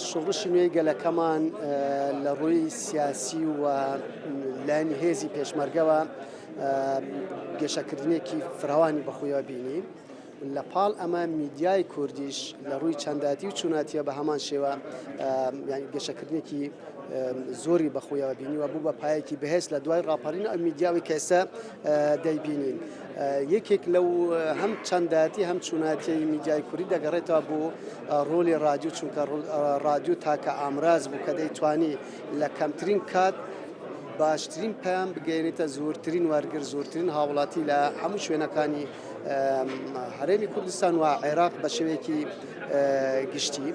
شڕشی نوێی گەلەکەمان لە ڕووی سیاسی و لایەنی هێزی پێشمەرگەوە گەشەکردنێکی فراوانی بەخۆیەوە بینی. لە پاڵ ئەمە میدیای کوردیش لە ڕووی چەنداتی و چووناتیە بە هەمان شێوە گەشەکردنێکی زۆری بەخۆیەوە بینی و بوو بە پایەکی بەهێز لە دوای ڕاپەڕینە ئەو میدیاوی کە ئێستا دەیبینین. یەکێک لەو هەم چەنداتی هەم چووناتیی میدیای کوردی دەگەڕێتەوە بۆ ڕۆلی رادیو، چونکە رادیو تاکە ئامراز بوو کە دەیتوانی لە کەمترین کات باشترین پەیام بگەێنێتە زۆرترین وەرگر، زۆرترین هاوڵاتی لە هەموو شوێنەکانی هەرێمی کوردستان و عێراق بە شێوەیەکی گشتی.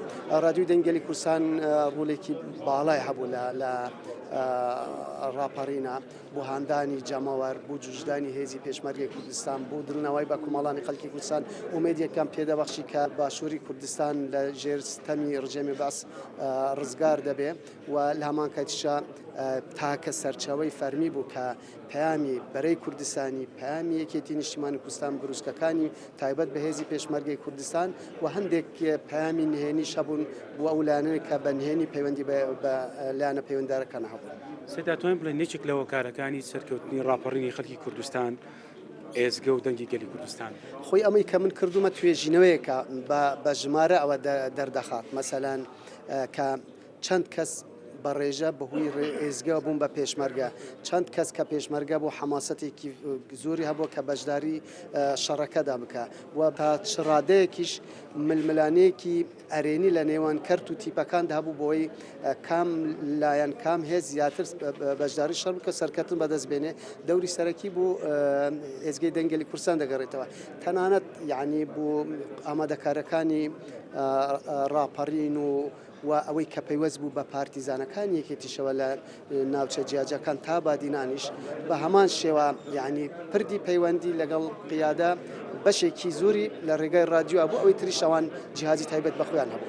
رادیۆی دەنگێلی کوردستان ڕۆڵێکی باڵای هەبوو لە ڕاپەڕینە بۆ هاندانی جەمەوەر، بۆ جوژدانی هێزی پێشمەرگەی کوردستان، بۆ دڵنەوەی بە کۆمەڵانی خەڵکی کوردستان ئومێدیەکەم پێدەبەخشی کە باشووری کوردستان لە ژێر ستەمی ڕژێمی باس ڕزگار دەبێ و لە هەمان کاتیشە تاکە سەرچاوەی فەرمی بوو کە پەیامی بەرەی کوردستانی، پەیامی یەکێتی نیشتیمانی کوردستان بروسکەکانی تایبەت بە هێزی پێشمەرگەی کوردستان و هەندێک پەیامی نهێنیش هەبوون بۆ ئەو لایەنەی کە بە نهێنی پەیوەندی بە لایەنە پەیوەنددارەکان هەبوون. سێداتوانین بڵێن یەکێک لە هۆکارەکانی سەرکەوتنی ڕاپەڕینی خەڵکی کوردستان ئێزگە و دەنگی گەلی کوردستان خۆی ئەمەی کە من کردومە توێژینەوەیەکە بە ژمارە ئەوە دەردەخات، مەسەلەن کە چەند کەس بە ڕێژە بەهۆی ئێزگەوە بوون بە پێشمەرگە، چەند کەس کە پێشمەرگە بۆ حەماسەتێکی زۆری هەبووە کە بەشداری شەڕەکەدا بکە و تا چڕادەیەکیش ململانەیەکی ئەرێنی لە نێوان کەرت و تیپەکاندا هەبوو بۆی کام لایەن کام هێز زیاتر بەشداری شەڕ بکە سەرکەوتن بەدەست بێنێ. دەوری سەرەکی بۆ ئێزگەی دەنگێلی کوردستان دەگەڕێتەوە، تەنانەت یعنی بۆ ئامادەکارەکانی ڕاپەڕین و ئەوەی کە پەیوەست بوو بە پارتیزانەکان یەکێتیشەوە لە ناوچە جیاجەکان تا بادینانیش بە هەمان شێوە یعنی پردی پەیوەندی لەگەڵ قیادە بەشێکی زۆری لە ڕێگای رادیۆ بوو، ئەوەی تریش ئەوان جیهازی تایبەت بەخۆیان هەبوو.